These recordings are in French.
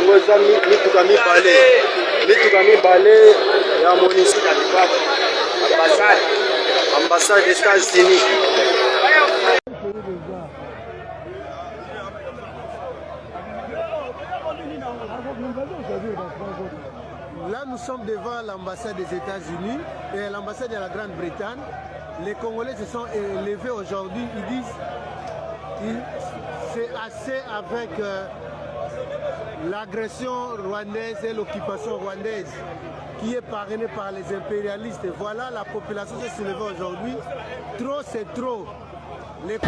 Congo eza mituka mibale ya MONUSCO na libanda ambassade des États-Unis. Là, nous sommes devant l'ambassade des États-Unis et l'ambassade de la Grande-Bretagne. Les Congolais se sont élevés aujourd'hui. Ils disent c'est assez avec l'agression rwandaise et l'occupation rwandaise qui est parrainée par les impérialistes. Et voilà, la population s'est soulevée aujourd'hui. Trop, c'est trop. Les...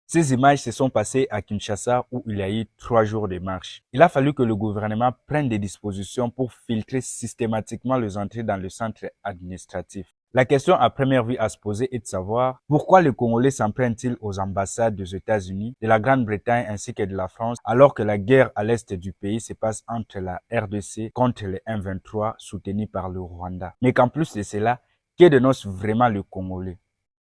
Ces images se sont passées à Kinshasa où il y a eu 3 jours de marche. Il a fallu que le gouvernement prenne des dispositions pour filtrer systématiquement les entrées dans le centre administratif. La question à première vue à se poser est de savoir pourquoi les Congolais s'en prennent-ils aux ambassades des États-Unis, de la Grande-Bretagne ainsi que de la France, alors que la guerre à l'est du pays se passe entre la RDC contre les M23 soutenus par le Rwanda. Mais qu'en plus de cela, que dénonce vraiment le Congolais?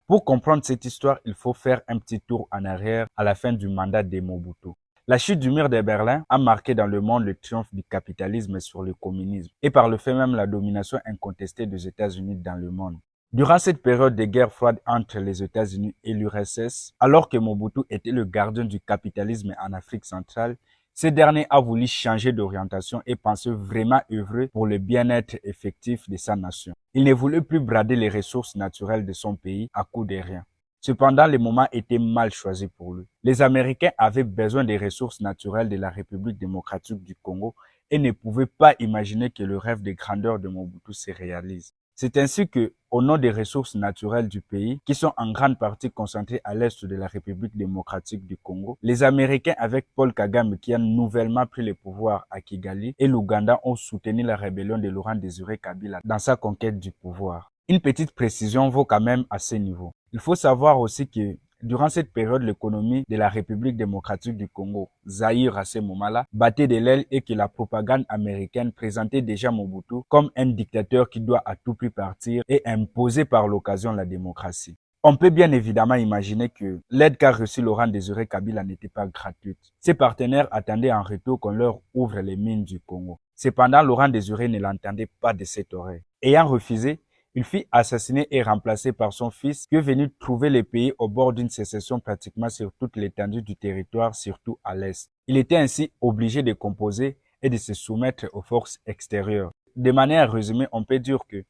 Pour comprendre cette histoire, il faut faire un petit tour en arrière à la fin du mandat de Mobutu. La chute du mur de Berlin a marqué dans le monde le triomphe du capitalisme sur le communisme et par le fait même la domination incontestée des États-Unis dans le monde. Durant cette période de guerre froide entre les États-Unis et l'URSS, alors que Mobutu était le gardien du capitalisme en Afrique centrale, ce dernier a voulu changer d'orientation et pensait vraiment œuvrer pour le bien-être effectif de sa nation. Il ne voulait plus brader les ressources naturelles de son pays à coup de rien. Cependant, le moment était mal choisi pour lui. Les Américains avaient besoin des ressources naturelles de la République démocratique du Congo et ne pouvaient pas imaginer que le rêve de grandeur de Mobutu se réalise. C'est ainsi que, au nom des ressources naturelles du pays, qui sont en grande partie concentrées à l'est de la République démocratique du Congo, les Américains, avec Paul Kagame qui a nouvellement pris le pouvoir à Kigali, et l'Ouganda ont soutenu la rébellion de Laurent Désiré Kabila dans sa conquête du pouvoir. Une petite précision vaut quand même à ce niveau. Il faut savoir aussi que durant cette période, l'économie de la République démocratique du Congo, Zaïre à ce moment-là, battait de l'aile et que la propagande américaine présentait déjà Mobutu comme un dictateur qui doit à tout prix partir et imposer par l'occasion la démocratie. On peut bien évidemment imaginer que l'aide qu'a reçue Laurent Désiré Kabila n'était pas gratuite. Ses partenaires attendaient en retour qu'on leur ouvre les mines du Congo. Cependant, Laurent Désiré ne l'entendait pas de cette oreille. Ayant refusé, il fut assassiné et remplacé par son fils qui est venu trouver le pays au bord d'une sécession pratiquement sur toute l'étendue du territoire, surtout à l'est. Il était ainsi obligé de composer et de se soumettre aux forces extérieures. De manière résumée, on peut dire que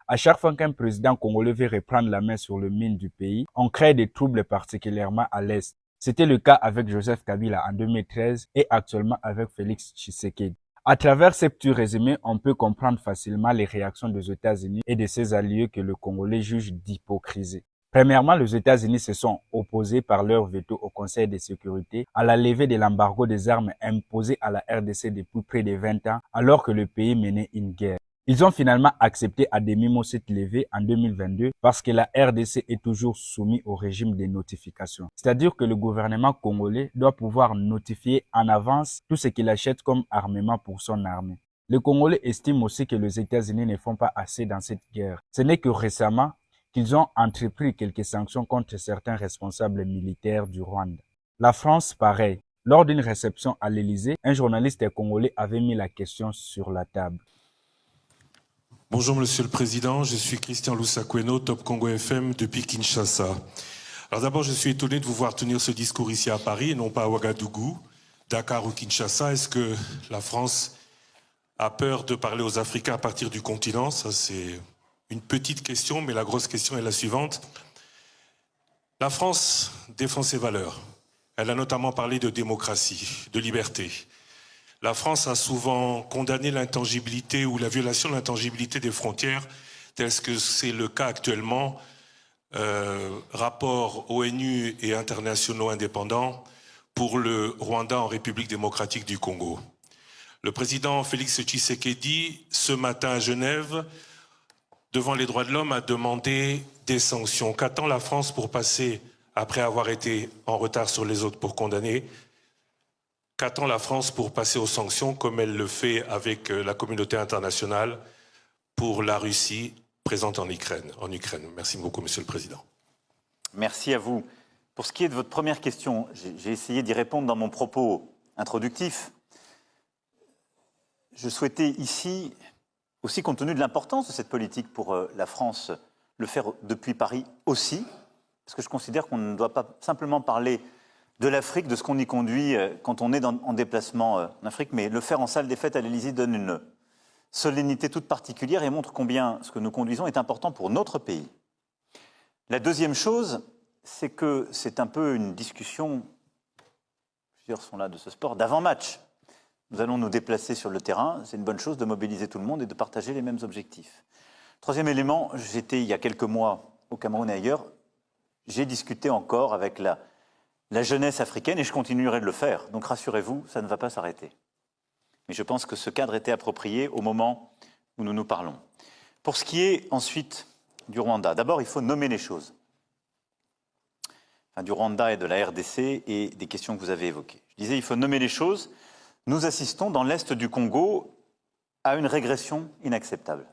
à chaque fois qu'un président congolais veut reprendre la main sur le mine du pays, on crée des troubles particulièrement à l'est. C'était le cas avec Joseph Kabila en 2013 et actuellement avec Félix Tshisekedi. À travers ce petit résumé, on peut comprendre facilement les réactions des États-Unis et de ses alliés que le Congolais juge d'hypocrisie. Premièrement, les États-Unis se sont opposés par leur veto au Conseil de sécurité à la levée de l'embargo des armes imposé à la RDC depuis près de 20 ans, alors que le pays menait une guerre. Ils ont finalement accepté à demi-mot cette levée en 2022 parce que la RDC est toujours soumise au régime de notification. C'est-à-dire que le gouvernement congolais doit pouvoir notifier en avance tout ce qu'il achète comme armement pour son armée. Les Congolais estiment aussi que les États-Unis ne font pas assez dans cette guerre. Ce n'est que récemment qu'ils ont entrepris quelques sanctions contre certains responsables militaires du Rwanda. La France, pareil. Lors d'une réception à l'Élysée, un journaliste congolais avait mis la question sur la table. Bonjour Monsieur le Président, je suis Christian Loussakweno, Top Congo FM depuis Kinshasa. Alors d'abord, je suis étonné de vous voir tenir ce discours ici à Paris et non pas à Ouagadougou, Dakar ou Kinshasa. Est-ce que la France a peur de parler aux Africains à partir du continent? Ça, c'est une petite question, mais la grosse question est la suivante. La France défend ses valeurs. Elle a notamment parlé de démocratie, de liberté. La France a souvent condamné l'intangibilité ou la violation de l'intangibilité des frontières, tel que c'est le cas actuellement. Rapports ONU et internationaux indépendants pour le Rwanda en République démocratique du Congo. Le président Félix Tshisekedi, ce matin à Genève, devant les droits de l'homme, a demandé des sanctions. Qu'attend la France pour passer, après avoir été en retard sur les autres pour condamner, qu'attend la France pour passer aux sanctions comme elle le fait avec la communauté internationale pour la Russie présente en Ukraine. Merci beaucoup, Monsieur le Président. Merci à vous. Pour ce qui est de votre première question, j'ai essayé d'y répondre dans mon propos introductif. Je souhaitais ici, aussi compte tenu de l'importance de cette politique pour la France, le faire depuis Paris aussi, parce que je considère qu'on ne doit pas simplement parler de l'Afrique, de ce qu'on y conduit quand on est en déplacement en Afrique, mais le faire en salle des fêtes à l'Élysée donne une solennité toute particulière et montre combien ce que nous conduisons est important pour notre pays. La deuxième chose, c'est que c'est un peu une discussion, plusieurs sont là de ce sport, d'avant-match. Nous allons nous déplacer sur le terrain, c'est une bonne chose de mobiliser tout le monde et de partager les mêmes objectifs. Troisième élément, j'étais il y a quelques mois au Cameroun et ailleurs, j'ai discuté encore avec la jeunesse africaine et je continuerai de le faire. Donc rassurez-vous, ça ne va pas s'arrêter. Mais je pense que ce cadre était approprié au moment où nous nous parlons. Pour ce qui est ensuite du Rwanda, d'abord il faut nommer les choses. Enfin, du Rwanda et de la RDC et des questions que vous avez évoquées. Je disais il faut nommer les choses. Nous assistons dans l'est du Congo à une régression inacceptable.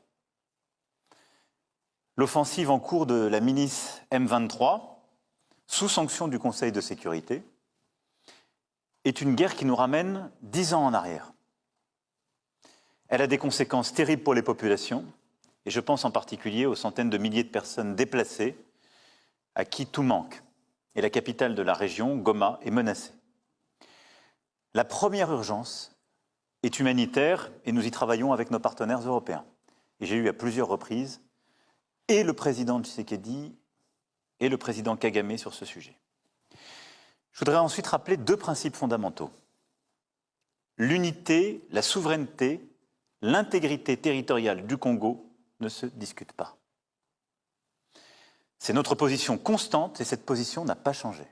L'offensive en cours de la milice M23, sous sanction du Conseil de sécurité, est une guerre qui nous ramène 10 ans en arrière. Elle a des conséquences terribles pour les populations, et je pense en particulier aux centaines de milliers de personnes déplacées à qui tout manque. Et la capitale de la région, Goma, est menacée. La première urgence est humanitaire, et nous y travaillons avec nos partenaires européens. Et j'ai eu à plusieurs reprises et le président Tshisekedi et le président Kagame sur ce sujet. Je voudrais ensuite rappeler deux principes fondamentaux. L'unité, la souveraineté, l'intégrité territoriale du Congo ne se discutent pas. C'est notre position constante et cette position n'a pas changé.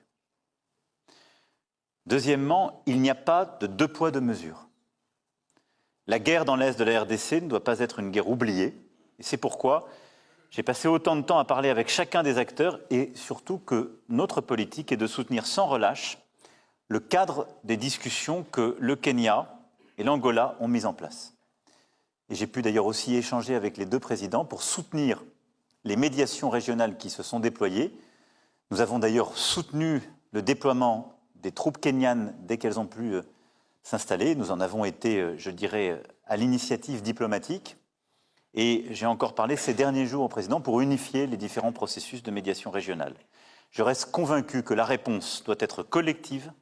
Deuxièmement, il n'y a pas de deux poids, deux mesures. La guerre dans l'est de la RDC ne doit pas être une guerre oubliée et c'est pourquoi j'ai passé autant de temps à parler avec chacun des acteurs et surtout que notre politique est de soutenir sans relâche le cadre des discussions que le Kenya et l'Angola ont mis en place. Et j'ai pu d'ailleurs aussi échanger avec les deux présidents pour soutenir les médiations régionales qui se sont déployées. Nous avons d'ailleurs soutenu le déploiement des troupes kenyanes dès qu'elles ont pu s'installer. Nous en avons été, je dirais, à l'initiative diplomatique. Et j'ai encore parlé ces derniers jours au président pour unifier les différents processus de médiation régionale. Je reste convaincu que la réponse doit être collective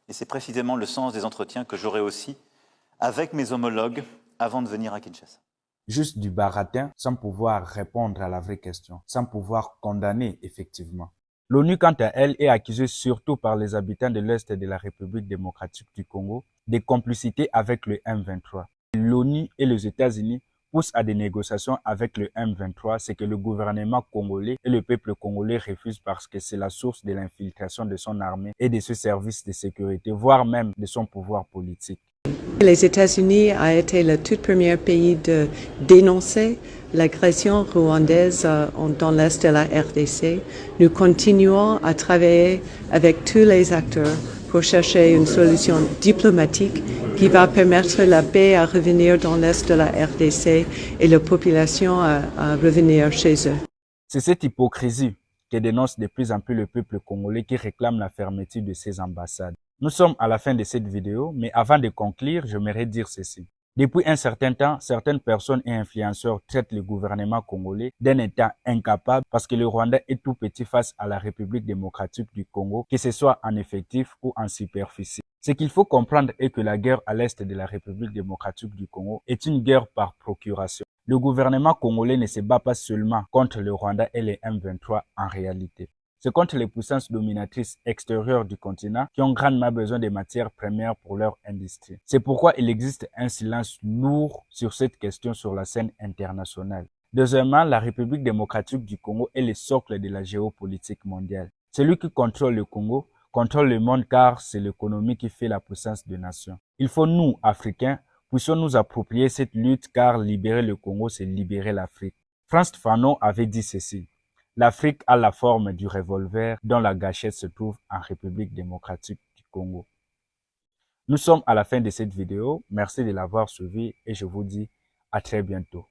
et c'est précisément le sens des entretiens que j'aurai aussi avec mes homologues avant de venir à Kinshasa. Juste du baratin sans pouvoir répondre à la vraie question, sans pouvoir condamner effectivement. L'ONU, quant à elle, est accusée surtout par les habitants de l'Est de la République démocratique du Congo de complicité avec le M23. L'ONU et les États-Unis pousse à des négociations avec le M23, c'est que le gouvernement congolais et le peuple congolais refusent parce que c'est la source de l'infiltration de son armée et de ses services de sécurité, voire même de son pouvoir politique. Les États-Unis ont été le tout premier pays de dénoncer l'agression rwandaise dans l'est de la RDC. Nous continuons à travailler avec tous les acteurs pour chercher une solution diplomatique qui va permettre la paix à revenir dans l'est de la RDC et la population à revenir chez eux. C'est cette hypocrisie que dénonce de plus en plus le peuple congolais qui réclame la fermeture de ses ambassades. Nous sommes à la fin de cette vidéo, mais avant de conclure, j'aimerais dire ceci. Depuis un certain temps, certaines personnes et influenceurs traitent le gouvernement congolais d'un État incapable parce que le Rwanda est tout petit face à la République démocratique du Congo, que ce soit en effectif ou en superficie. Ce qu'il faut comprendre est que la guerre à l'est de la République démocratique du Congo est une guerre par procuration. Le gouvernement congolais ne se bat pas seulement contre le Rwanda et les M23 en réalité. C'est contre les puissances dominatrices extérieures du continent qui ont grandement besoin des matières premières pour leur industrie. C'est pourquoi il existe un silence lourd sur cette question sur la scène internationale. Deuxièmement, la République démocratique du Congo est le socle de la géopolitique mondiale. Celui qui contrôle le Congo contrôle le monde car c'est l'économie qui fait la puissance de nation. Il faut nous, Africains, puissions nous approprier cette lutte car libérer le Congo, c'est libérer l'Afrique. Frantz Fanon avait dit ceci: l'Afrique a la forme du revolver dont la gâchette se trouve en République démocratique du Congo. Nous sommes à la fin de cette vidéo. Merci de l'avoir suivi et je vous dis à très bientôt.